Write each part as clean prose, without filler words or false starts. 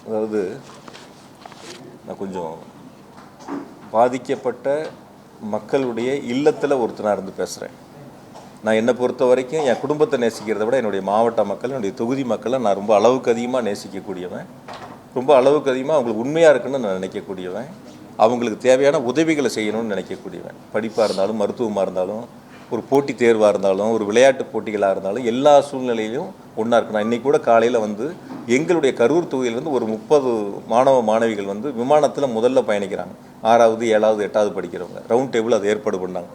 அதாவது நான் கொஞ்சம் பாதிக்கப்பட்ட மக்களுடைய இல்லத்தில் ஒருத்தனாக இருந்து பேசுகிறேன். நான் என்னை பொறுத்த வரைக்கும் என் குடும்பத்தை நேசிக்கிறத விட என்னுடைய மாவட்ட மக்கள், என்னுடைய தொகுதி மக்களை நான் ரொம்ப அளவுக்கு அதிகமாக நேசிக்கக்கூடியவன். ரொம்ப அளவுக்கு அதிகமாக அவங்களுக்கு உண்மையாக இருக்குன்னு நான் நினைக்கக்கூடியவன். அவங்களுக்கு தேவையான உதவிகளை செய்யணும்னு நினைக்கக்கூடியவன். படிப்பாக இருந்தாலும், மருத்துவமாக இருந்தாலும், ஒரு போட்டித் தேர்வாக இருந்தாலும், ஒரு விளையாட்டு போட்டிகளாக இருந்தாலும், எல்லா சூழ்நிலையிலும் ஒன்றா இருக்கு. நான் இன்றைக்கி கூட காலையில் எங்களுடைய கரூர் தொகுதியிலேருந்து ஒரு 30 மாணவ மாணவிகள் விமானத்தில் முதல்ல பயணிக்கிறாங்க. 6வது 7வது 8வது படிக்கிறவங்க ரவுண்ட் டேபிள் அதை ஏற்பாடு பண்ணாங்க.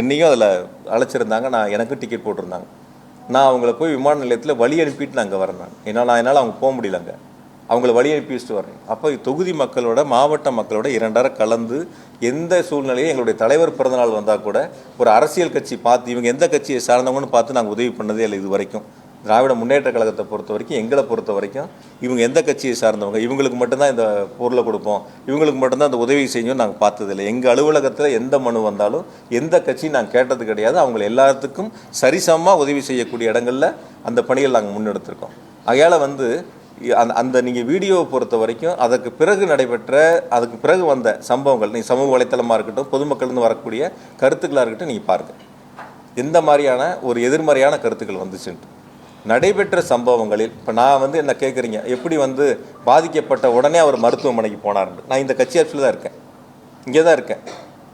என்னையும் அதில் அழைச்சிருந்தாங்க. எனக்கு டிக்கெட் போட்டிருந்தாங்க. நான் அவங்கள போய் விமான நிலையத்தில் வழி அனுப்பிட்டு நான் அங்கே வரேன். என்னால் அவங்க போக முடியலங்க. அவங்கள வழி அனுப்பி வச்சுட்டு வரேன். அப்போ தொகுதி மக்களோட, மாவட்ட மக்களோட 2 கலந்து எந்த சூழ்நிலையும் எங்களுடைய தலைவர் பிறந்தநாள் வந்தால் கூட ஒரு அரசியல் கட்சி பார்த்து இவங்க எந்த கட்சியை சார்ந்தவங்கன்னு பார்த்து நாங்கள் உதவி பண்ணதே இல்லை இது வரைக்கும். திராவிட முன்னேற்ற கழகத்தை பொறுத்த வரைக்கும், எங்களை பொறுத்த வரைக்கும் இவங்க எந்த கட்சியை சார்ந்தவங்க, இவங்களுக்கு மட்டும்தான் இந்த பொருளை கொடுப்போம், இவங்களுக்கு மட்டும்தான் அந்த உதவி செய்யணும் நாங்கள் பார்த்ததில்லை. எங்கள் அலுவலகத்தில் எந்த மனு வந்தாலும் எந்த கட்சியும் நாங்கள் கேட்டது கிடையாது. அவங்களை எல்லாத்துக்கும் சரிசமமாக உதவி செய்யக்கூடிய இடங்களில் அந்த பணிகள் நாங்கள் முன்னெடுத்திருக்கோம். ஆகையால் அந்த நீங்கள் வீடியோவை பொறுத்த வரைக்கும் அதுக்கு பிறகு வந்த சம்பவங்கள், நீங்கள் சமூக வலைத்தளமாக இருக்கட்டும், பொதுமக்கள்லேருந்து வரக்கூடிய கருத்துக்களாக இருக்கட்டும், நீங்கள் பாருங்கள் எந்த மாதிரியான ஒரு எதிர்மறையான கருத்துக்கள் வந்துச்சுன்ட்டு. நடைபெற்ற சம்பவங்களில் இப்போ நான் என்ன கேட்குறீங்க, எப்படி பாதிக்கப்பட்ட உடனே அவர் மருத்துவமனைக்கு போனார்ன்னு. நான் இந்த கட்சி ஆட்சியில் தான் இருக்கேன், இங்கே தான் இருக்கேன்.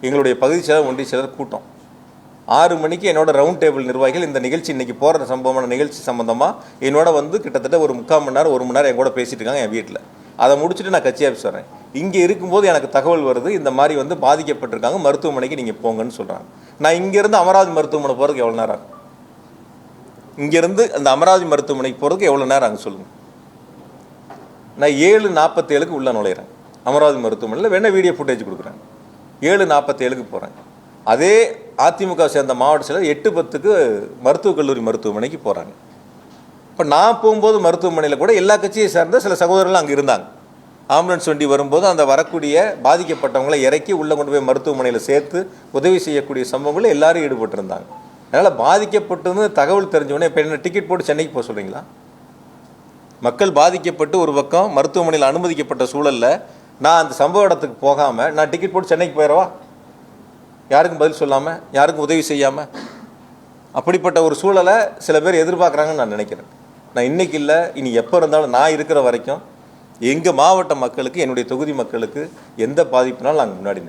எங்களுடைய பகுதி செயலர், ஒன்றிய செயலர் கூட்டம் 6 மணிக்கு என்னோட ரவுண்ட் டேபிள் நிர்வாகிகள் இந்த நிகழ்ச்சி இன்றைக்கி போகிற சம்பவமான நிகழ்ச்சி சம்மந்தமாக என்னோட கிட்டத்தட்ட ஒரு 3/4 மணி நேரம் 1 மணி நேரம் என் கூட பேசிட்டு இருக்காங்க என் வீட்டில். அதை முடிச்சுட்டு நான் கட்சி ஆஃபீஸ் வரேன். இங்கே இருக்கும்போது எனக்கு தகவல் வருது, இந்த மாதிரி பாதிக்கப்பட்டிருக்காங்க, மருத்துவமனைக்கு நீங்கள் போங்கன்னு சொல்கிறாங்க. நான் இங்கேருந்து அமராவதி மருத்துவமனை போகிறதுக்கு எவ்வளோ நேரம் ஆகும்? இங்கேருந்து அந்த அமராவதி மருத்துவமனைக்கு போகிறதுக்கு எவ்வளோ நேரம் ஆகும் சொல்லுங்கள். நான் 7:47க்கு உள்ளே நுழையிறேன் அமராவதி மருத்துவமனையில். வேணால் வீடியோ ஃபுட்டேஜ் கொடுக்குறேன். 7:47க்கு போகிறேன். அதே அதிமுக சேர்ந்த மாவட்ட செயலர் 8:10க்கு மருத்துவக் கல்லூரி மருத்துவமனைக்கு போகிறாங்க. இப்போ நான் போகும்போது மருத்துவமனையில் கூட எல்லா கட்சியை சேர்ந்த சில சகோதரர்கள் அங்கே இருந்தாங்க. ஆம்புலன்ஸ் வண்டி வரும்போது அந்த வரக்கூடிய பாதிக்கப்பட்டவங்களை இறக்கி உள்ளே கொண்டு போய் மருத்துவமனையில் சேர்த்து உதவி செய்யக்கூடிய சம்பவங்களில் எல்லாரும் ஈடுபட்டிருந்தாங்க. அதனால் பாதிக்கப்பட்டு தகவல் தெரிஞ்சவொடனே இப்போ என்ன டிக்கெட் போட்டு சென்னைக்கு போக சொல்கிறீங்களா? மக்கள் பாதிக்கப்பட்டு ஒரு பக்கம் மருத்துவமனையில் அனுமதிக்கப்பட்ட சூழலில் நான் அந்த சம்பவ இடத்துக்கு போகாமல் நான் டிக்கெட் போட்டு சென்னைக்கு போயிடவா? யாருக்கும் பதில் சொல்லாமல், யாருக்கும் உதவி செய்யாமல்? அப்படிப்பட்ட ஒரு சூழலை சில பேர் எதிர்பார்க்குறாங்கன்னு நான் நினைக்கிறேன். நான் இன்றைக்கி இல்லை, இனி எப்போ இருந்தாலும் நான் இருக்கிற வரைக்கும் எங்கள் மாவட்ட மக்களுக்கு, என்னுடைய தொகுதி மக்களுக்கு எந்த பாதிப்புனாலும் நாங்கள் முன்னாடி